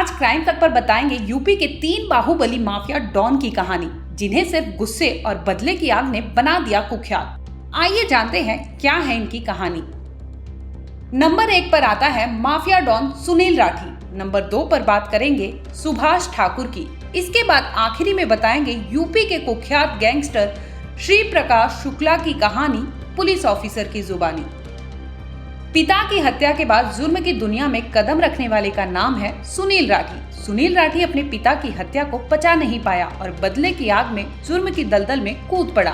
आज क्राइम तक पर बताएंगे यूपी के 3 बाहुबली माफिया डॉन की कहानी, जिन्हें सिर्फ गुस्से और बदले की आग ने बना दिया कुख्यात। आइए जानते हैं क्या है इनकी कहानी। नंबर 1 पर आता है mafia don Sunil Rathi. Number 2 पर बात करेंगे सुभाष ठाकुर की। इसके बाद आखिरी में बताएंगे यूपी के कुख्यात गैंगस्टर श्री प्रकाश शुक्ला की कहानी पुलिस ऑफिसर की जुबानी। पिता की हत्या के बाद जुर्म की दुनिया में कदम रखने वाले का नाम है सुनील राठी। सुनील राठी अपने पिता की हत्या को पचा नहीं पाया और बदले की आग में जुर्म की दलदल में कूद पड़ा।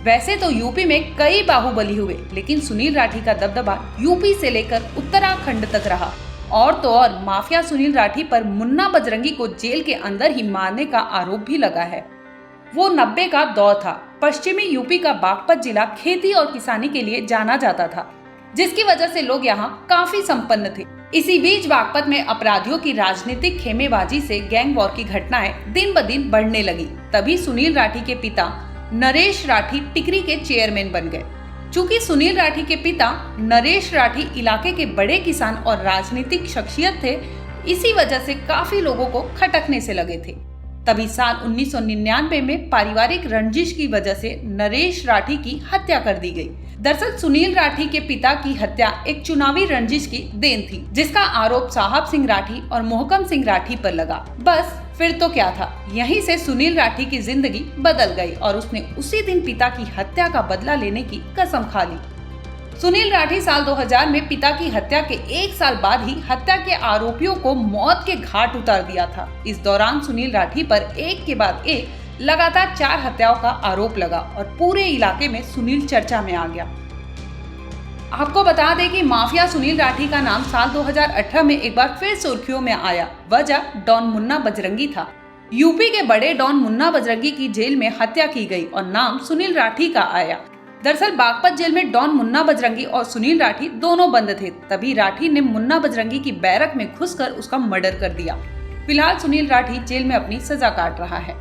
वैसे तो यूपी में कई बाहुबली हुए, लेकिन सुनील राठी का दबदबा यूपी से लेकर उत्तराखंड तक रहा। और तो और माफिया सुनील राठी पर मुन्ना बजरंगी को जेल के अंदर ही मारने का आरोप भी लगा है। वो 90 का दौर था। पश्चिमी यूपी का बागपत जिला खेती और किसानी के लिए जाना जाता था, जिसकी वजह से लोग यहाँ काफी संपन्न थे। इसी बीच बागपत में अपराधियों की राजनीतिक खेमेबाजी से गैंग वॉर की घटनाएं दिन ब दिन बढ़ने लगी। तभी सुनील राठी के पिता नरेश राठी टिकरी के चेयरमैन बन गए। चूंकि सुनील राठी के पिता नरेश राठी इलाके के बड़े किसान और राजनीतिक शख्सियत थे, इसी वजह से काफी लोगों को खटकने से लगे थे। तभी साल 1999 में पारिवारिक रंजिश की वजह से नरेश राठी की हत्या कर दी गई। दरअसल सुनील राठी के पिता की हत्या एक चुनावी रंजिश की देन थी, जिसका आरोप साहब सिंह राठी और मोहकम सिंह राठी पर लगा। बस फिर तो क्या था, यहीं से सुनील राठी की जिंदगी बदल गई और उसने उसी दिन पिता की हत्या का बदला लेने की कसम खा ली। सुनील राठी साल 2000 में पिता की हत्या के 1 साल बाद ही हत्या के आरोपियों को मौत के घाट उतार दिया था। इस दौरान सुनील राठी पर एक के बाद एक लगातार 4 हत्याओं का आरोप लगा और पूरे इलाके में सुनील चर्चा में आ गया। आपको बता दें कि माफिया सुनील राठी का नाम साल 2018 में एक बार फिर सुर्खियों में आया। वजह डॉन मुन्ना बजरंगी था। यूपी के बड़े डॉन मुन्ना बजरंगी की जेल में हत्या की गई और नाम सुनील राठी का आया। दरअसल बागपत जेल में डॉन मुन्ना बजरंगी और सुनील राठी दोनों बंद थे। तभी राठी ने मुन्ना बजरंगी की बैरक में घुसकर उसका मर्डर कर दिया। फिलहाल सुनील राठी जेल में अपनी सजा काट रहा है।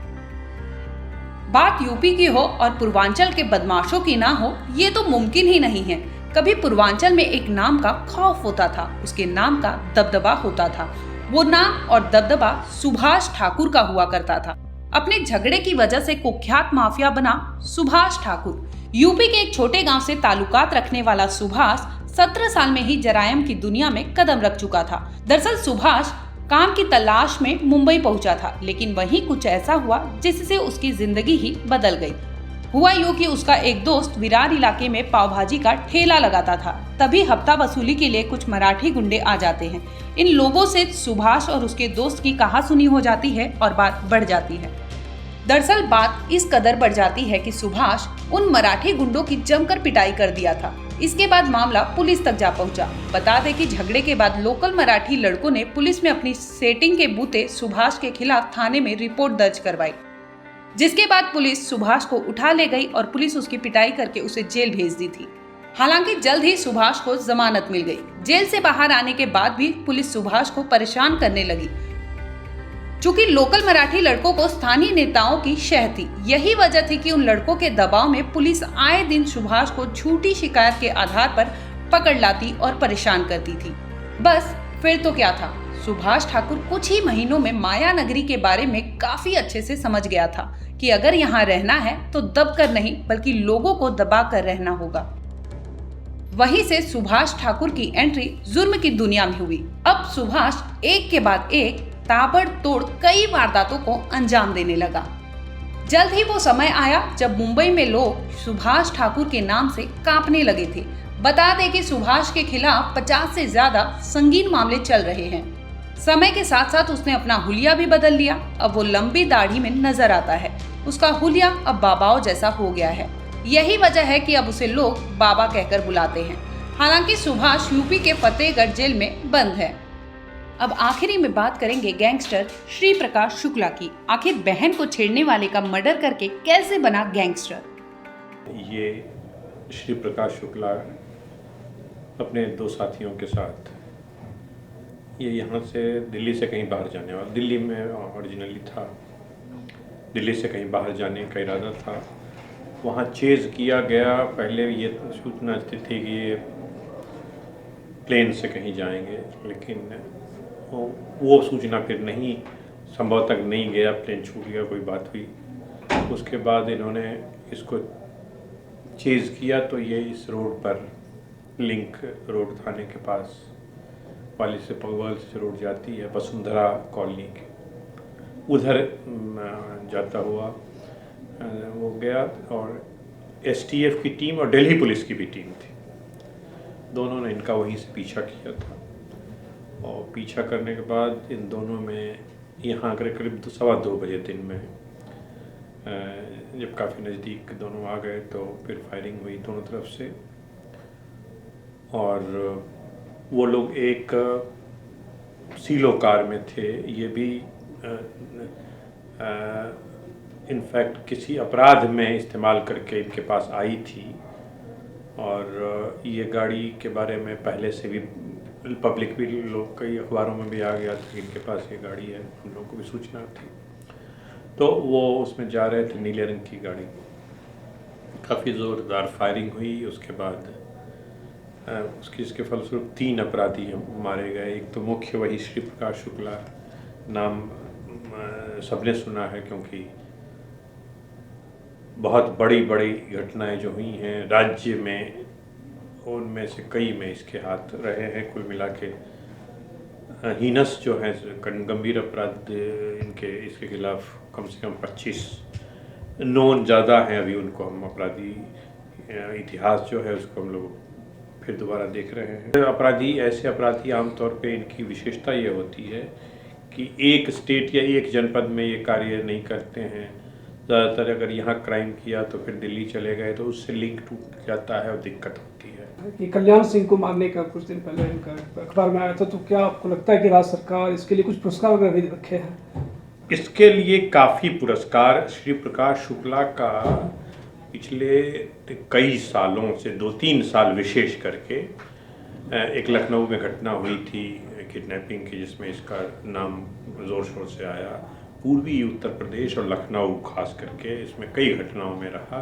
बात यूपी की हो और पूर्वांचल के बदमाशों की ना हो, ये तो मुमकिन ही नहीं है। कभी पूर्वांचल में एक नाम का खौफ होता था, उसके नाम का दबदबा होता था। वो नाम और दबदबा सुभाष ठाकुर का हुआ करता था। अपने झगड़े की वजह से कुख्यात माफिया बना सुभाष ठाकुर। यूपी के एक छोटे गांव से ताल्लुकात रखने वाला सुभाष 17 साल में ही जरायम की दुनिया में कदम रख चुका था। दरअसल सुभाष काम की तलाश में मुंबई पहुंचा था, लेकिन वहीं कुछ ऐसा हुआ जिससे उसकी जिंदगी ही बदल गई। हुआ यूं कि उसका एक दोस्त विरार इलाके में पाव भाजी का ठेला लगाता था। तभी हफ्ता वसूली के लिए कुछ मराठी गुंडे आ जाते हैं। इन लोगों से सुभाष और उसके दोस्त की कहासुनी हो जाती है और बात बढ़ जाती है। दरअसल बात इस कदर बढ़ जाती है कि सुभाष उन मराठी गुंडों की जमकर पिटाई कर दिया था। इसके बाद मामला पुलिस तक जा पहुंचा। बता दें कि झगड़े के बाद लोकल मराठी लड़कों ने पुलिस में अपनी सेटिंग के बूते सुभाष के खिलाफ थाने में रिपोर्ट दर्ज करवाई, जिसके बाद पुलिस सुभाष को उठा ले गई और पुलिस उसकी पिटाई करके उसे जेल भेज दी थी। हालांकि जल्द ही सुभाष को जमानत मिल गई। जेल से बाहर आने के बाद भी पुलिस सुभाष को परेशान करने लगी। चूंकि लोकल मराठी लड़कों को स्थानीय नेताओं की शह थी, यही वजह थी कि उन लड़कों के दबाव में पुलिस आए दिन सुभाष को झूठी शिकायत के आधार पर पकड़ लाती और परेशान करती थी। बस फिर तो क्या था, सुभाष ठाकुर कुछ ही महीनों में माया नगरी के बारे में काफी अच्छे से समझ गया था कि अगर यहाँ रहना है तो दबकर नहीं बल्कि लोगों को दबा कर रहना होगा। वहीं से सुभाष ठाकुर की एंट्री जुर्म की दुनिया में हुई। अब सुभाष एक के बाद एक ताबड़तोड़ कई वारदातों को अंजाम देने लगा। जल्द ही वो समय आया जब मुंबई में लोग सुभाष ठाकुर के नाम से कांपने लगे थे। बता दें कि सुभाष के खिलाफ 50 से ज्यादा संगीन मामले चल रहे हैं। समय के साथ साथ उसने अपना हुलिया भी बदल लिया। अब वो लंबी दाढ़ी में नजर आता है। उसका हुलिया अब बाबाओं जैसा हो गया है। यही वजह है कि अब उसे लोग बाबा कहकर बुलाते हैं। हालांकि सुभाष यूपी के फतेहगढ़ जेल में बंद है। अब आखिरी में बात करेंगे गैंगस्टर श्री प्रकाश शुक्ला की। आखिर बहन को छेड़ने वाले का मर्डर करके कैसे बना गैंगस्टर। ये श्री प्रकाश शुक्ला अपने 2 साथियों के साथ ये यहाँ से दिल्ली से कहीं बाहर जाने वाला, दिल्ली में ओरिजिनली था, दिल्ली से कहीं बाहर जाने का इरादा था। वहाँ चेज़ किया गया। पहले ये सूचना थी कि ये प्लेन से कहीं जाएंगे, लेकिन वो सूचना फिर नहीं, संभव तक नहीं गया, प्लेन छूट गया, कोई बात हुई। उसके बाद इन्होंने इसको चेज़ किया तो ये इस रोड पर, लिंक रोड थाने के पास वाली से पगवाल से रोड जाती है वसुंधरा कॉलोनी के, उधर जाता हुआ वो गया। और एसटीएफ की टीम और दिल्ली पुलिस की भी टीम थी, दोनों ने इनका वहीं से पीछा किया था। और पीछा करने के बाद इन दोनों में यहाँ करीब 2:15 बजे दिन में जब काफ़ी नज़दीक दोनों आ गए तो फिर फायरिंग हुई दोनों तरफ से। और वो लोग एक सीलो कार में थे, ये भी इनफैक्ट किसी अपराध में इस्तेमाल करके इनके पास आई थी। और ये गाड़ी के बारे में पहले से भी पब्लिक भी, लोग कई अखबारों में भी आ गया था कि इनके पास ये गाड़ी है, हम लोगों को भी सूचना थी। तो वो उसमें जा रहे थे, नीले रंग की गाड़ी। काफ़ी ज़ोरदार फायरिंग हुई। उसके बाद इसके फलस्वरूप 3 अपराधी मारे गए। एक तो मुख्य वही श्री प्रकाश शुक्ला, नाम सबने सुना है क्योंकि बहुत बड़ी बड़ी घटनाएं जो हुई हैं राज्य में, उनमें से कई में इसके हाथ रहे हैं। कुल मिला के हीनस जो है गंभीर अपराध इनके, इसके खिलाफ कम से कम 25 नोन ज़्यादा हैं। अभी उनको हम अपराधी इतिहास जो है उसको हम लोग फिर दोबारा देख रहे हैं। अपराधी, ऐसे अपराधी आमतौर पे इनकी विशेषता ये होती है कि एक स्टेट या एक जनपद में ये कार्य नहीं करते हैं। ज़्यादातर अगर यहाँ क्राइम किया तो फिर दिल्ली चले गए तो उससे लिंक टूट जाता है और दिक्कत होती है। कि कल्याण सिंह को मारने का कुछ दिन पहले इनका अखबार में आया था, तो क्या आपको लगता है कि राज्य सरकार इसके लिए कुछ पुरस्कार वगैरह भी रखे हैं? इसके लिए काफ़ी पुरस्कार श्री प्रकाश शुक्ला का पिछले कई सालों से 2-3 साल विशेष करके, एक लखनऊ में घटना हुई थी किडनैपिंग की जिसमें इसका नाम ज़ोर शोर से आया। पूर्वी उत्तर प्रदेश और लखनऊ खास करके इसमें कई घटनाओं में रहा।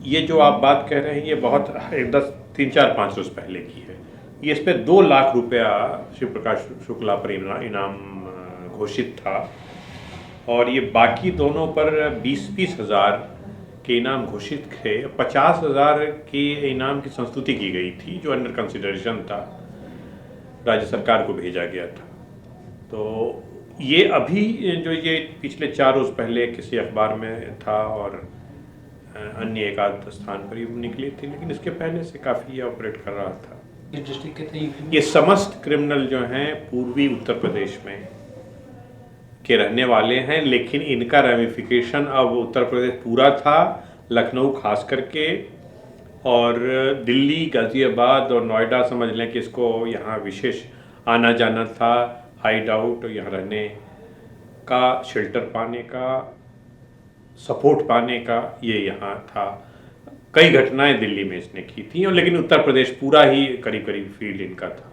ये जो आप बात कह रहे हैं ये बहुत 3-4-5 रोज़ पहले की है। ये इस पर 2 लाख रुपया श्री प्रकाश शुक्ला पर इनाम घोषित था और ये बाकी दोनों पर 20-20 हज़ार के इनाम घोषित थे। 50,000 के इनाम की संस्तुति की गई थी जो अंडर कंसिडरेशन था, राज्य सरकार को भेजा गया था। तो ये अभी जो ये पिछले 4 रोज़ पहले किसी अखबार में था और अन्य एक आध स्थान पर ही निकली थी, लेकिन इसके पहले से काफ़ी ये ऑपरेट कर रहा था। इस डिस्ट्रिक्ट के थे ये समस्त क्रिमिनल जो हैं पूर्वी उत्तर प्रदेश में के रहने वाले हैं, लेकिन इनका रेमिफिकेशन अब उत्तर प्रदेश पूरा था, लखनऊ खास करके, और दिल्ली, गाज़ियाबाद और नोएडा समझ लें कि इसको यहाँ विशेष आना जाना था, हाइड आउट, यहाँ रहने का, शेल्टर पाने का, सपोर्ट पाने का, ये यहाँ था। कई घटनाएं दिल्ली में इसने की थी, लेकिन उत्तर प्रदेश पूरा ही करीब करीब फील्ड इनका था।